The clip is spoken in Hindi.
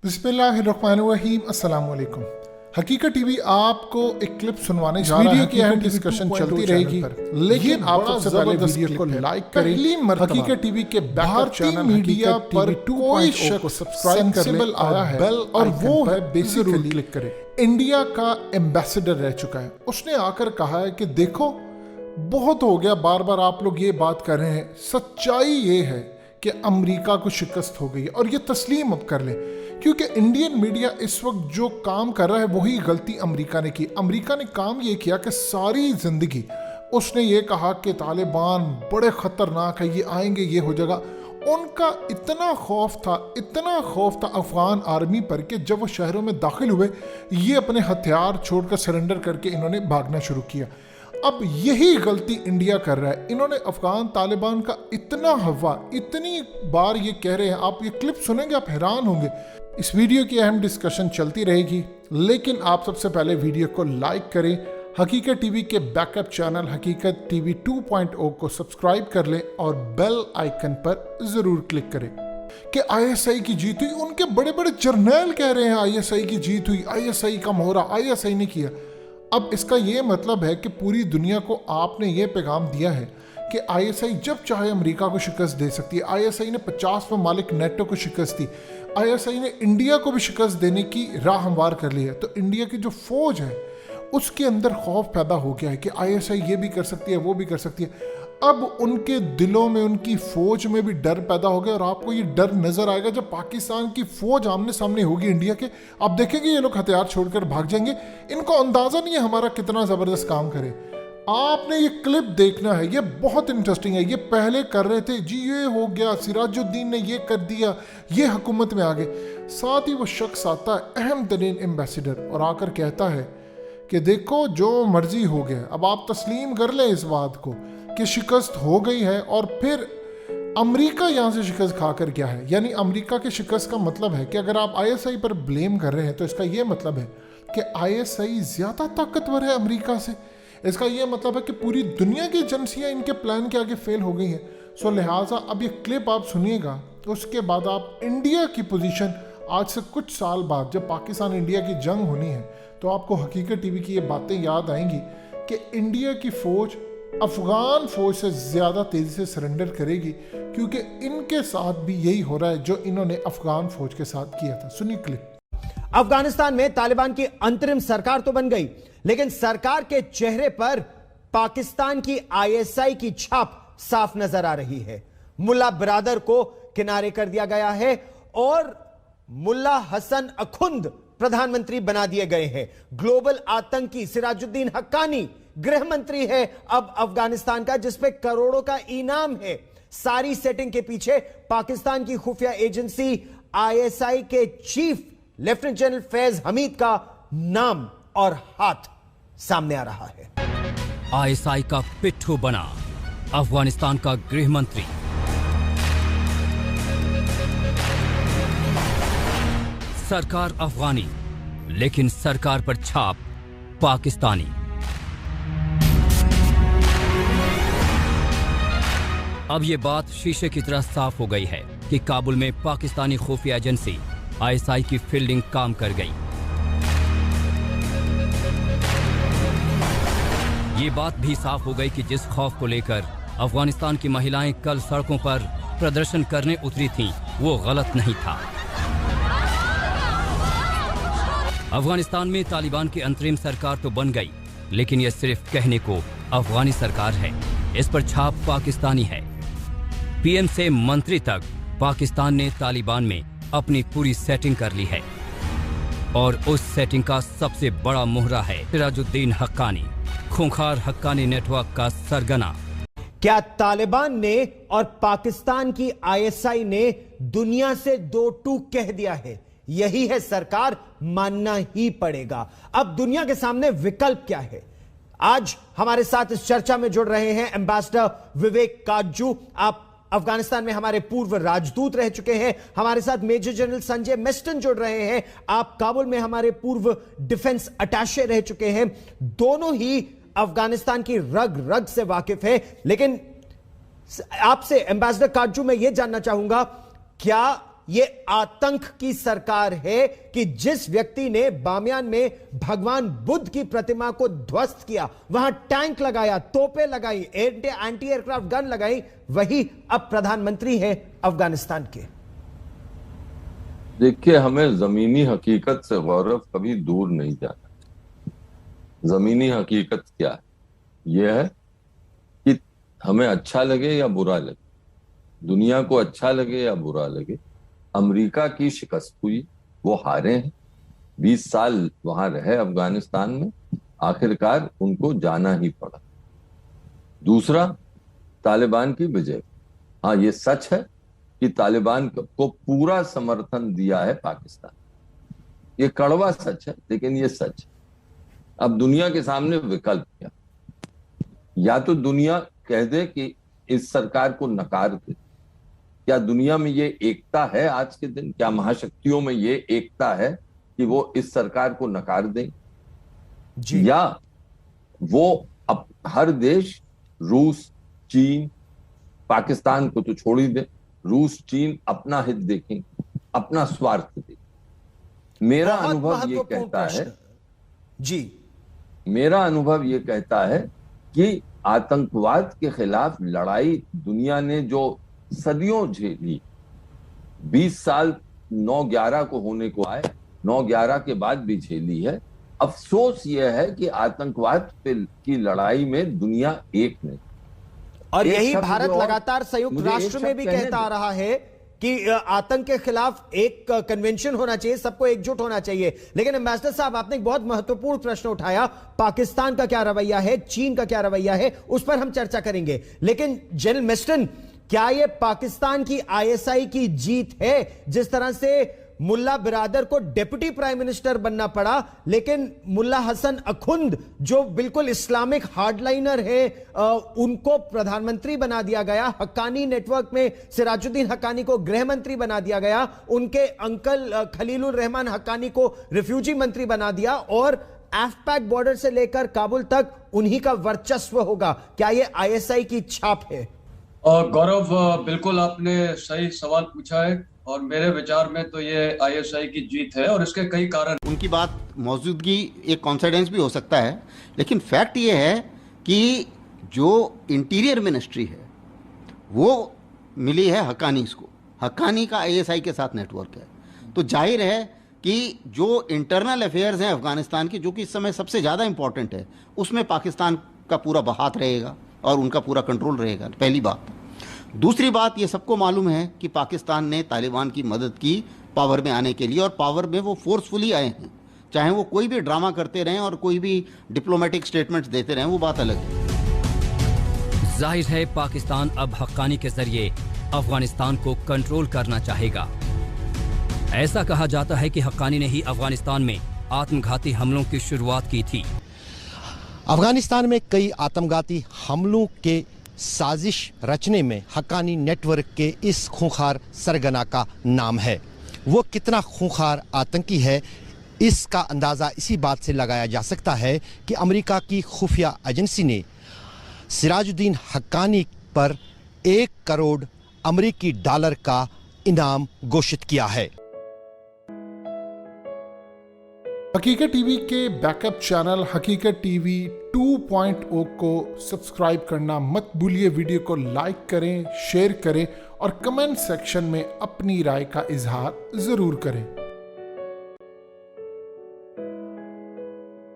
बिस्मिल्लाहिर्रहमानिर्रहीम, अस्सलाम वालेकुम। हकीकत टीवी आपको एक क्लिप सुनवाने जा रहा है। की अहम डिस्कशन चलती रहेगी, लेकिन आप सबसे पहले वीडियो को लाइक करें। हकीकत टीवी के भारतीय मीडिया पर कोई शख्स सेंसिबल आया है और वो है बेसिकली क्लिक करें। इंडिया का एम्बेसडर रह चुका है। उसने आकर कहा है कि देखो बहुत हो गया, बार बार आप लोग ये बात कर रहे हैं, सच्चाई ये है कि अमेरिका को शिकस्त हो गई है और ये तस्लीम अब कर लें, क्योंकि इंडियन मीडिया इस वक्त जो काम कर रहा है वही गलती अमेरिका ने की। अमेरिका ने काम ये किया कि सारी जिंदगी उसने ये कहा कि तालिबान बड़े खतरनाक है, ये आएंगे, ये हो जाएगा। उनका इतना खौफ था अफगान आर्मी पर कि जब वो शहरों में दाखिल हुए, ये अपने हथियार छोड़कर सरेंडर करके इन्होंने भागना शुरू किया। अब यही गलती इंडिया कर रहा है। इन्होंने अफगान तालिबान का इतना हवा, इतनी बार ये कह रहे हैं, आप ये क्लिप सुनेंगे आप हैरान होंगे। इस वीडियो की अहम डिस्कशन चलती रहेगी, लेकिन आप सबसे पहले वीडियो को लाइक करें। हकीकत टीवी के बैकअप चैनल हकीकत टीवी 2.0 को सब्सक्राइब कर लें और बेल आइकन पर जरूर क्लिक करें। कि आईएसआई की जीत हुई, उनके बड़े बड़े जर्नल कह रहे हैं आईएसआई की जीत हुई, आईएसआई का मोहरा, आईएसआई ने किया। अब इसका ये मतलब है कि पूरी दुनिया को आपने ये पैगाम दिया है कि आईएसआई जब चाहे अमेरिका को शिकस्त दे सकती है। आईएसआई ने 50 ममालिक नेटो को शिकस्त दी, आईएसआई ने इंडिया को भी शिकस्त देने की राह हमवार कर ली है। तो इंडिया की जो फौज है उसके अंदर खौफ पैदा हो गया है कि आईएसआई ये भी कर सकती है, वो भी कर सकती है। अब उनके दिलों में, उनकी फौज में भी डर पैदा हो गया और आपको ये डर नजर आएगा जब पाकिस्तान की फौज आमने सामने होगी इंडिया के। आप देखेंगे ये लोग हथियार छोड़कर भाग जाएंगे। इनको अंदाजा नहीं है हमारा कितना जबरदस्त काम करे। आपने ये क्लिप देखना है, ये बहुत इंटरेस्टिंग है। ये पहले कर रहे थे जी, ये हो गया, सिराजुद्दीन ने ये कर दिया, ये हुकूमत में आ गए। साथ ही वो शख्स आता है, अहम तरीन एम्बेसडर, और आकर कहता है कि देखो जो मर्जी हो गया, अब आप तस्लीम कर लें इस बात को कि शिकस्त हो गई है। और फिर अमेरिका यहाँ से शिकस्त खाकर क्या है, यानी अमेरिका के शिकस्त का मतलब है कि अगर आप आईएसआई पर ब्लेम कर रहे हैं तो इसका ये मतलब है कि आईएसआई ज़्यादा ताकतवर है अमेरिका से। इसका ये मतलब है कि पूरी दुनिया की एजेंसियाँ इनके प्लान के आगे फेल हो गई हैं। सो लिहाजा अब ये क्लिप आप सुनिएगा, उसके बाद आप इंडिया की पोजीशन आज से कुछ साल बाद जब पाकिस्तान इंडिया की जंग होनी है तो आपको हकीकत टीवी की ये बातें याद आएंगी कि इंडिया की फ़ौज अफगान फौज से ज्यादा तेजी से सरेंडर करेगी, क्योंकि इनके साथ भी यही हो रहा है जो इन्होंने अफगान फौज के साथ किया था। सुनिए क्लिप। अफगानिस्तान में तालिबान की अंतरिम सरकार तो बन गई, लेकिन सरकार के चेहरे पर पाकिस्तान की आईएसआई की छाप साफ नजर आ रही है। मुल्ला बिरादर को किनारे कर दिया गया है और मुल्ला हसन अखुंद प्रधानमंत्री बना दिए गए हैं। ग्लोबल आतंकी सिराजुद्दीन हक्कानी गृह मंत्री है अब अफगानिस्तान का, जिसपे करोड़ों का इनाम है। सारी सेटिंग के पीछे पाकिस्तान की खुफिया एजेंसी आईएसआई के chief lieutenant general Faiz Hamid का नाम और हाथ सामने आ रहा है। आईएसआई का पिट्ठू बना अफगानिस्तान का गृह मंत्री। सरकार अफगानी, लेकिन सरकार पर छाप पाकिस्तानी। अब ये बात शीशे की तरह साफ हो गई है कि काबुल में पाकिस्तानी खुफिया एजेंसी आईएसआई की फील्डिंग काम कर गई। ये बात भी साफ हो गई कि जिस खौफ को लेकर अफगानिस्तान की महिलाएं कल सड़कों पर प्रदर्शन करने उतरी थीं, वो गलत नहीं था। अफगानिस्तान में तालिबान की अंतरिम सरकार तो बन गई, लेकिन यह सिर्फ कहने को अफगानी सरकार है, इस पर छाप पाकिस्तानी है। पीएम से मंत्री तक पाकिस्तान ने तालिबान में अपनी पूरी सेटिंग कर ली है और उस सेटिंग का सबसे बड़ा मोहरा है सिराजुद्दीन हक्कानी, खूंखार हक्कानी नेटवर्क का सरगना। क्या तालिबान ने और पाकिस्तान की आईएसआई ने दुनिया से दो टूक कह दिया है? यही है सरकार, मानना ही पड़ेगा। अब दुनिया के सामने विकल्प क्या है? आज हमारे साथ इस चर्चा में जुड़ रहे हैं एम्बेसडर विवेक काटजू। आप अफगानिस्तान में हमारे पूर्व राजदूत रह चुके हैं। हमारे साथ मेजर जनरल संजय मेस्टन जुड़ रहे हैं। आप काबुल में हमारे पूर्व डिफेंस अटैचे रह चुके हैं। दोनों ही अफगानिस्तान की रग रग से वाकिफ है। लेकिन आपसे एम्बेसडर काटजू मैं यह जानना चाहूंगा, क्या ये आतंक की सरकार है कि जिस व्यक्ति ने बामियान में भगवान बुद्ध की प्रतिमा को ध्वस्त किया, वहां टैंक लगाया, तोपें लगाई, एंटी एयरक्राफ्ट गन लगाई, वही अब प्रधानमंत्री है अफगानिस्तान के। देखिए, हमें जमीनी हकीकत से गौरव कभी दूर नहीं जाना। जमीनी हकीकत क्या है? यह है कि हमें अच्छा लगे या बुरा लगे, दुनिया को अच्छा लगे या बुरा लगे, अमेरिका की शिकस्त हुई, वो हारे हैं। 20 साल वहां रहे अफगानिस्तान में, आखिरकार उनको जाना ही पड़ा। दूसरा, तालिबान की विजय। हाँ, ये सच है कि तालिबान को पूरा समर्थन दिया है पाकिस्तान। ये कड़वा सच है, लेकिन ये सच है। अब दुनिया के सामने विकल्प क्या? या तो दुनिया कह दे कि इस सरकार को नकार दे। क्या दुनिया में ये एकता है आज के दिन? क्या महाशक्तियों में ये एकता है कि वो इस सरकार को नकार दें? या वो अब हर देश, रूस, चीन, पाकिस्तान को तो छोड़ ही दे, रूस, चीन अपना हित देखें, अपना स्वार्थ देखें। मेरा अनुभव ये कहता है जी, मेरा अनुभव ये कहता है कि आतंकवाद के खिलाफ लड़ाई दुनिया ने जो सदियों झेली, 20 साल 9/11 को होने को आए, 9/11 के बाद भी झेली है। अफसोस यह है कि आतंकवाद की लड़ाई में दुनिया एक नहीं। और यही भारत लगातार संयुक्त राष्ट्र में भी कहता आ रहा है कि आतंक के खिलाफ एक कन्वेंशन होना चाहिए, सबको एकजुट होना चाहिए। लेकिन एम्बेसडर साहब, आपने एक बहुत महत्वपूर्ण प्रश्न उठाया, पाकिस्तान का क्या रवैया है, चीन का क्या रवैया है, उस पर हम चर्चा करेंगे। लेकिन जनरल मेस्टन, क्या यह पाकिस्तान की आईएसआई की जीत है? जिस तरह से मुल्ला बिरादर को डिप्टी प्राइम मिनिस्टर बनना पड़ा, लेकिन मुल्ला हसन अखुंद जो बिल्कुल इस्लामिक हार्डलाइनर है, उनको प्रधानमंत्री बना दिया गया। हक्कानी नेटवर्क में सिराजुद्दीन हक्कानी को गृह मंत्री बना दिया गया। उनके अंकल खलीलुर रहमान हक्कानी को रिफ्यूजी मंत्री बना दिया, और एफपैक बॉर्डर से लेकर काबुल तक उन्हीं का वर्चस्व होगा। क्या यह आईएसआई की छाप है? गौरव, बिल्कुल आपने सही सवाल पूछा है, और मेरे विचार में तो ये आईएसआई की जीत है, और इसके कई कारण। उनकी बात मौजूदगी एक कॉन्फिडेंस भी हो सकता है, लेकिन फैक्ट ये है कि जो इंटीरियर मिनिस्ट्री है वो मिली है हक्कानी को। हक्कानी का आईएसआई के साथ नेटवर्क है, तो जाहिर है कि जो इंटरनल अफेयर्स हैं अफगानिस्तान की, जो कि इस समय सबसे ज़्यादा इंपॉर्टेंट है, उसमें पाकिस्तान का पूरा हाथ रहेगा और उनका पूरा कंट्रोल रहेगा, पहली बात। दूसरी बात, ये सबको मालूम है कि पाकिस्तान ने तालिबान की मदद की पावर में आने के लिए, और पावर में वो फोर्सफुली आए हैं। चाहे वो कोई भी ड्रामा करते रहें और कोई भी डिप्लोमेटिक स्टेटमेंट्स देते रहें, वो बात अलग है। जाहिर है पाकिस्तान अब हक्कानी के जरिए अफगानिस्तान को कंट्रोल करना चाहेगा। ऐसा कहा जाता है कि हक्कानी ने ही अफगानिस्तान में आत्मघाती हमलों की शुरुआत की थी। अफगानिस्तान में कई आत्मघाती हमलों के साजिश रचने में हक्कानी नेटवर्क के इस खूंखार सरगना का नाम है। वो कितना खूंखार आतंकी है, इसका अंदाज़ा इसी बात से लगाया जा सकता है कि अमेरिका की खुफिया एजेंसी ने सिराजुद्दीन हक्कानी पर 1 करोड़ अमेरिकी डॉलर का इनाम घोषित किया है। हकीकत टीवी के बैकअप चैनल हकीकत टीवी 2.0 को सब्सक्राइब करना मत भूलिए। वीडियो को लाइक करें, शेयर करें और कमेंट सेक्शन में अपनी राय का इजहार जरूर करें।